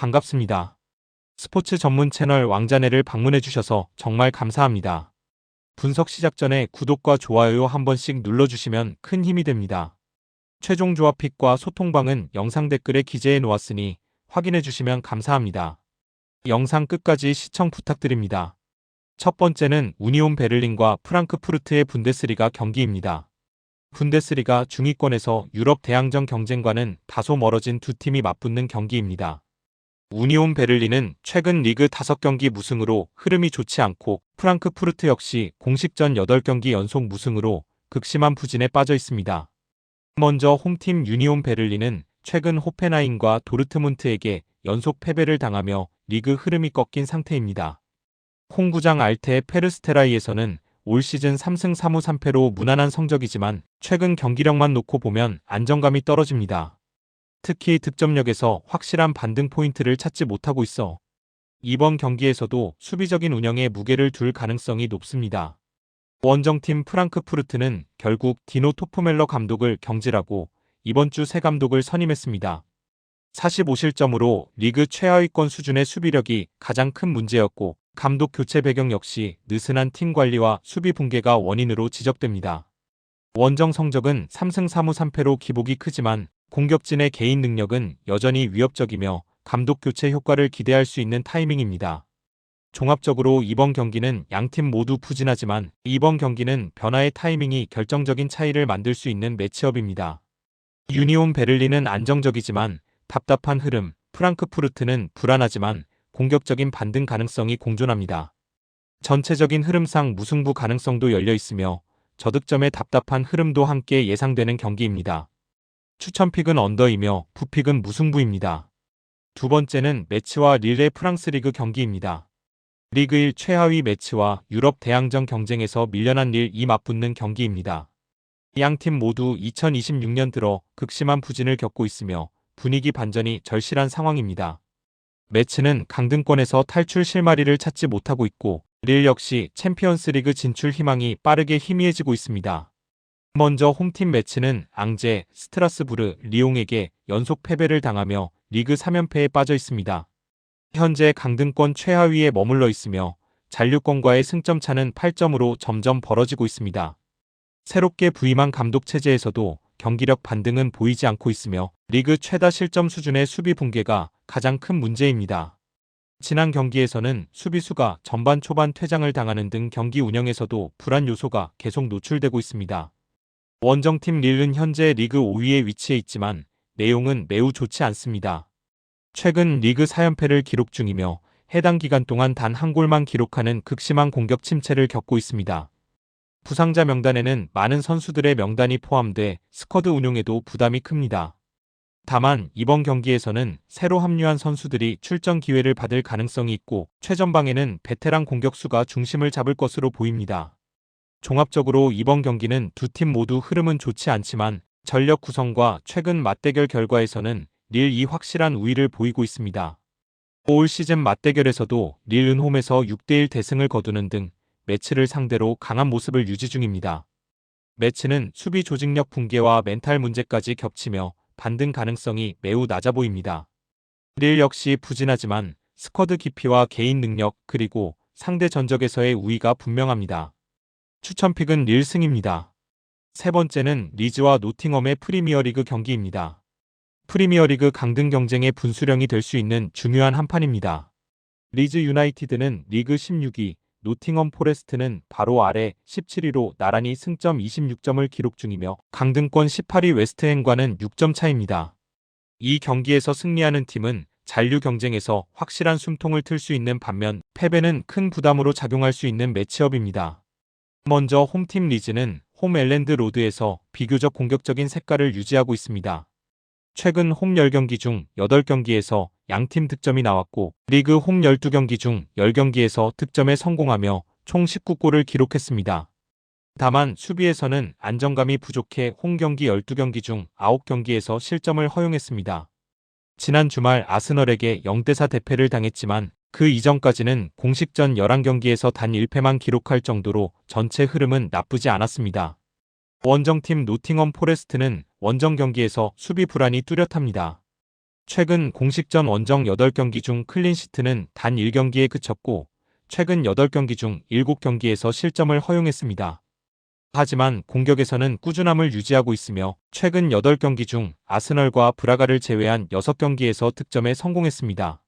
반갑습니다. 스포츠 전문 채널 왕자네를 방문해주셔서 정말 감사합니다. 분석 시작 전에 구독과 좋아요 한 번씩 눌러주시면 큰 힘이 됩니다. 최종 조합픽과 소통방은 영상 댓글에 기재해 놓았으니 확인해주시면 감사합니다. 영상 끝까지 시청 부탁드립니다. 첫 번째는 우니온 베를린과 프랑크푸르트의 분데스리가 경기입니다. 분데스리가 중위권에서 유럽 대항전 경쟁과는 다소 멀어진 두 팀이 맞붙는 경기입니다. 우니온 베를린은 최근 리그 5경기 무승으로 흐름이 좋지 않고 프랑크푸르트 역시 공식전 8경기 연속 무승으로 극심한 부진에 빠져 있습니다. 먼저 홈팀 유니온 베를린은 최근 호펜하임과 도르트문트에게 연속 패배를 당하며 리그 흐름이 꺾인 상태입니다. 홈구장 알테 페르스테라이에서는 올 시즌 3승 3무 3패로 무난한 성적이지만 최근 경기력만 놓고 보면 안정감이 떨어집니다. 특히 득점력에서 확실한 반등 포인트를 찾지 못하고 있어 이번 경기에서도 수비적인 운영에 무게를 둘 가능성이 높습니다. 원정팀 프랑크푸르트는 결국 디노 토프멜러 감독을 경질하고 이번 주 새 감독을 선임했습니다. 45실점으로 리그 최하위권 수준의 수비력이 가장 큰 문제였고 감독 교체 배경 역시 느슨한 팀 관리와 수비 붕괴가 원인으로 지적됩니다. 원정 성적은 3승 3무 3패로 기복이 크지만 공격진의 개인 능력은 여전히 위협적이며 감독 교체 효과를 기대할 수 있는 타이밍입니다. 종합적으로 이번 경기는 양팀 모두 부진하지만 이번 경기는 변화의 타이밍이 결정적인 차이를 만들 수 있는 매치업입니다. 유니온 베를린은 안정적이지만 답답한 흐름, 프랑크푸르트는 불안하지만 공격적인 반등 가능성이 공존합니다. 전체적인 흐름상 무승부 가능성도 열려 있으며 저득점의 답답한 흐름도 함께 예상되는 경기입니다. 추천픽은 언더이며 부픽은 무승부입니다. 두 번째는 매치와 릴레 프랑스 리그 경기입니다. 리그 1 최하위 매치와 유럽 대항전 경쟁에서 밀려난 릴이 맞붙는 경기입니다. 양팀 모두 2026년 들어 극심한 부진을 겪고 있으며 분위기 반전이 절실한 상황입니다. 매치는 강등권에서 탈출 실마리를 찾지 못하고 있고 릴 역시 챔피언스리그 진출 희망이 빠르게 희미해지고 있습니다. 먼저 홈팀 매치는 앙제, 스트라스부르, 리옹에게 연속 패배를 당하며 리그 3연패에 빠져 있습니다. 현재 강등권 최하위에 머물러 있으며 잔류권과의 승점 차는 8점으로 점점 벌어지고 있습니다. 새롭게 부임한 감독 체제에서도 경기력 반등은 보이지 않고 있으며 리그 최다 실점 수준의 수비 붕괴가 가장 큰 문제입니다. 지난 경기에서는 수비수가 전반 초반 퇴장을 당하는 등 경기 운영에서도 불안 요소가 계속 노출되고 있습니다. 원정팀 릴은 현재 리그 5위에 위치해 있지만 내용은 매우 좋지 않습니다. 최근 리그 4연패를 기록 중이며 해당 기간 동안 단 한 골만 기록하는 극심한 공격 침체를 겪고 있습니다. 부상자 명단에는 많은 선수들의 명단이 포함돼 스쿼드 운용에도 부담이 큽니다. 다만 이번 경기에서는 새로 합류한 선수들이 출전 기회를 받을 가능성이 있고 최전방에는 베테랑 공격수가 중심을 잡을 것으로 보입니다. 종합적으로 이번 경기는 두 팀 모두 흐름은 좋지 않지만 전력 구성과 최근 맞대결 결과에서는 릴이 확실한 우위를 보이고 있습니다. 올 시즌 맞대결에서도 릴은 홈에서 6대1 대승을 거두는 등 매치를 상대로 강한 모습을 유지 중입니다. 매치는 수비 조직력 붕괴와 멘탈 문제까지 겹치며 반등 가능성이 매우 낮아 보입니다. 릴 역시 부진하지만 스쿼드 깊이와 개인 능력 그리고 상대 전적에서의 우위가 분명합니다. 추천픽은 릴 승입니다. 세 번째는 리즈와 노팅엄의 프리미어리그 경기입니다. 프리미어리그 강등 경쟁의 분수령이 될 수 있는 중요한 한판입니다. 리즈 유나이티드는 리그 16위, 노팅엄 포레스트는 바로 아래 17위로 나란히 승점 26점을 기록 중이며 강등권 18위 웨스트햄과는 6점 차입니다. 이 경기에서 승리하는 팀은 잔류 경쟁에서 확실한 숨통을 틀 수 있는 반면 패배는 큰 부담으로 작용할 수 있는 매치업입니다. 먼저 홈팀 리즈는 홈 엘랜드 로드에서 비교적 공격적인 색깔을 유지하고 있습니다. 최근 홈 10경기 중 8경기에서 양팀 득점이 나왔고 리그 홈 12경기 중 10경기에서 득점에 성공하며 총 19골을 기록했습니다. 다만 수비에서는 안정감이 부족해 홈 경기 12경기 중 9경기에서 실점을 허용했습니다. 지난 주말 아스널에게 0대4 대패를 당했지만 그 이전까지는 공식전 11경기에서 단 1패만 기록할 정도로 전체 흐름은 나쁘지 않았습니다. 원정팀 노팅엄 포레스트는 원정 경기에서 수비 불안이 뚜렷합니다. 최근 공식전 원정 8경기 중 클린시트는 단 1경기에 그쳤고 최근 8경기 중 7경기에서 실점을 허용했습니다. 하지만 공격에서는 꾸준함을 유지하고 있으며 최근 8경기 중 아스널과 브라가를 제외한 6경기에서 득점에 성공했습니다.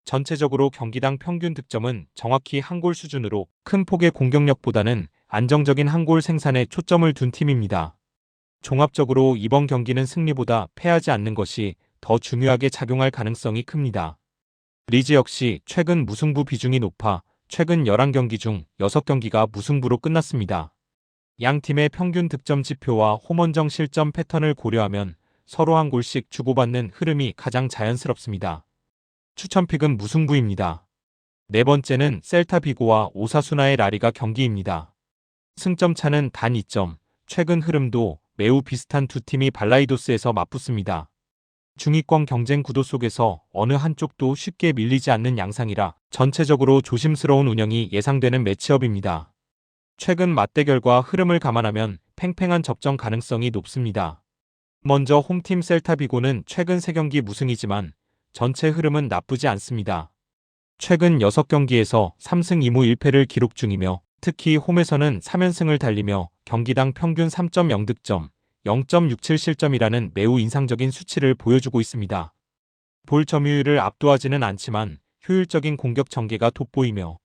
전체적으로 경기당 평균 득점은 정확히 한 골 수준으로 큰 폭의 공격력보다는 안정적인 한 골 생산에 초점을 둔 팀입니다. 종합적으로 이번 경기는 승리보다 패하지 않는 것이 더 중요하게 작용할 가능성이 큽니다. 리즈 역시 최근 무승부 비중이 높아 최근 11경기 중 6경기가 무승부로 끝났습니다. 양 팀의 평균 득점 지표와 홈원정 실점 패턴을 고려하면 서로 한 골씩 주고받는 흐름이 가장 자연스럽습니다. 추천픽은 무승부입니다. 네 번째는 셀타 비고와 오사수나의 라리가 경기입니다. 승점 차는 단 2점, 최근 흐름도 매우 비슷한 두 팀이 발라이도스에서 맞붙습니다. 중위권 경쟁 구도 속에서 어느 한쪽도 쉽게 밀리지 않는 양상이라 전체적으로 조심스러운 운영이 예상되는 매치업입니다. 최근 맞대결과 흐름을 감안하면 팽팽한 접전 가능성이 높습니다. 먼저 홈팀 셀타 비고는 최근 3경기 무승이지만 전체 흐름은 나쁘지 않습니다. 최근 6경기에서 3승 2무 1패를 기록 중이며 특히 홈에서는 3연승을 달리며 경기당 평균 3.0득점, 0.67 실점이라는 매우 인상적인 수치를 보여주고 있습니다. 볼 점유율을 압도하지는 않지만 효율적인 공격 전개가 돋보이며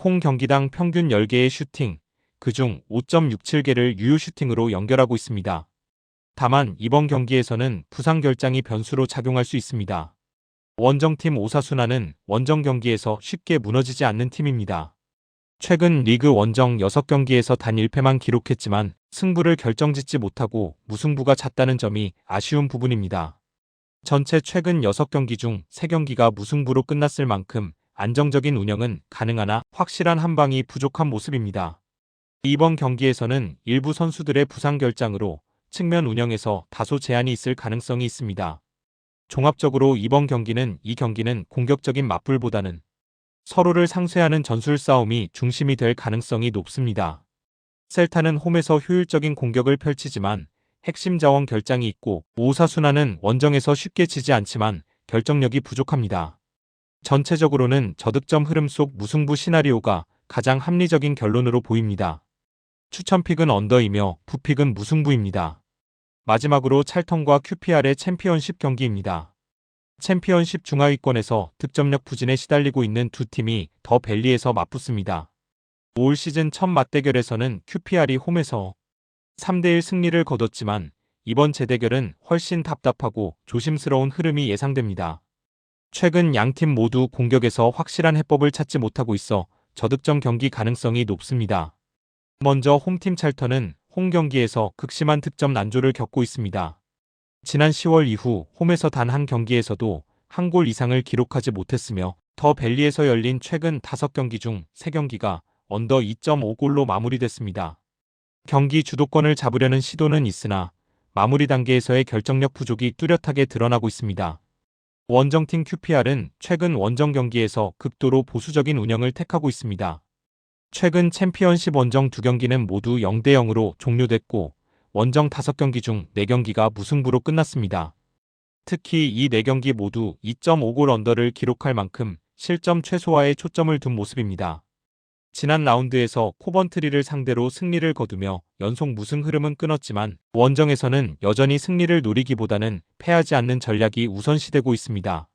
홈 경기당 평균 10개의 슈팅, 그중 5.67개를 유효 슈팅으로 연결하고 있습니다. 다만 이번 경기에서는 부상 결장이 변수로 작용할 수 있습니다. 원정팀 오사수나는 원정 경기에서 쉽게 무너지지 않는 팀입니다. 최근 리그 원정 6경기에서 단 1패만 기록했지만 승부를 결정짓지 못하고 무승부가 잦다는 점이 아쉬운 부분입니다. 전체 최근 6경기 중 3경기가 무승부로 끝났을 만큼 안정적인 운영은 가능하나 확실한 한 방이 부족한 모습입니다. 이번 경기에서는 일부 선수들의 부상 결장으로 측면 운영에서 다소 제한이 있을 가능성이 있습니다. 종합적으로 이번 경기는 이 경기는 공격적인 맞불보다는 서로를 상쇄하는 전술 싸움이 중심이 될 가능성이 높습니다. 셀타는 홈에서 효율적인 공격을 펼치지만 핵심 자원 결장이 있고 오사수나는 원정에서 쉽게 지지 않지만 결정력이 부족합니다. 전체적으로는 저득점 흐름 속 무승부 시나리오가 가장 합리적인 결론으로 보입니다. 추천픽은 언더이며 부픽은 무승부입니다. 마지막으로 찰턴과 QPR의 챔피언십 경기입니다. 챔피언십 중하위권에서 득점력 부진에 시달리고 있는 두 팀이 더 밸리에서 맞붙습니다. 올 시즌 첫 맞대결에서는 QPR이 홈에서 3대1 승리를 거뒀지만 이번 재대결은 훨씬 답답하고 조심스러운 흐름이 예상됩니다. 최근 양팀 모두 공격에서 확실한 해법을 찾지 못하고 있어 저득점 경기 가능성이 높습니다. 먼저 홈팀 찰턴은 홈 경기에서 극심한 득점 난조를 겪고 있습니다. 지난 10월 이후 홈에서 단 한 경기에서도 한 골 이상을 기록하지 못했으며 더 밸리에서 열린 최근 5경기 중 3경기가 언더 2.5골로 마무리됐습니다. 경기 주도권을 잡으려는 시도는 있으나 마무리 단계에서의 결정력 부족이 뚜렷하게 드러나고 있습니다. 원정팀 QPR은 최근 원정 경기에서 극도로 보수적인 운영을 택하고 있습니다. 최근 챔피언십 원정 2경기는 모두 0대 0으로 종료됐고 원정 5경기 중 4경기가 무승부로 끝났습니다. 특히 이 4경기 모두 2.5골 언더를 기록할 만큼 실점 최소화에 초점을 둔 모습입니다. 지난 라운드에서 코번트리를 상대로 승리를 거두며 연속 무승 흐름은 끊었지만 원정에서는 여전히 승리를 노리기보다는 패하지 않는 전략이 우선시되고 있습니다.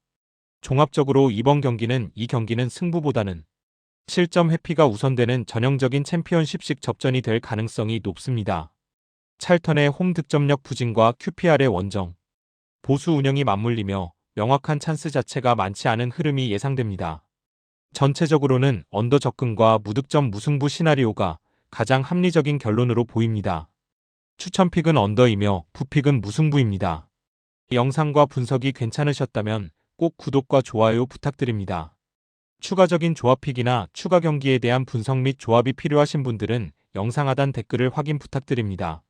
종합적으로 이번 경기는 이 경기는 승부보다는 실점 회피가 우선되는 전형적인 챔피언십식 접전이 될 가능성이 높습니다. 찰턴의 홈 득점력 부진과 QPR의 원정 보수 운영이 맞물리며 명확한 찬스 자체가 많지 않은 흐름이 예상됩니다. 전체적으로는 언더 접근과 무득점 무승부 시나리오가 가장 합리적인 결론으로 보입니다. 추천픽은 언더이며 부픽은 무승부입니다. 영상과 분석이 괜찮으셨다면 꼭 구독과 좋아요 부탁드립니다. 추가적인 조합픽이나 추가 경기에 대한 분석 및 조합이 필요하신 분들은 영상 하단 댓글을 확인 부탁드립니다.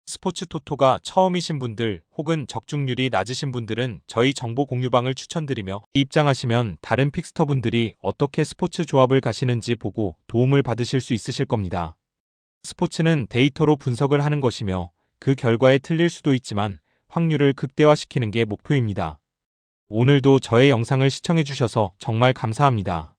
스포츠 토토가 처음이신 분들 혹은 적중률이 낮으신 분들은 저희 정보 공유방을 추천드리며 입장하시면 다른 픽스터분들이 어떻게 스포츠 조합을 가시는지 보고 도움을 받으실 수 있으실 겁니다. 스포츠는 데이터로 분석을 하는 것이며 그 결과에 틀릴 수도 있지만 확률을 극대화시키는 게 목표입니다. 오늘도 저의 영상을 시청해주셔서 정말 감사합니다.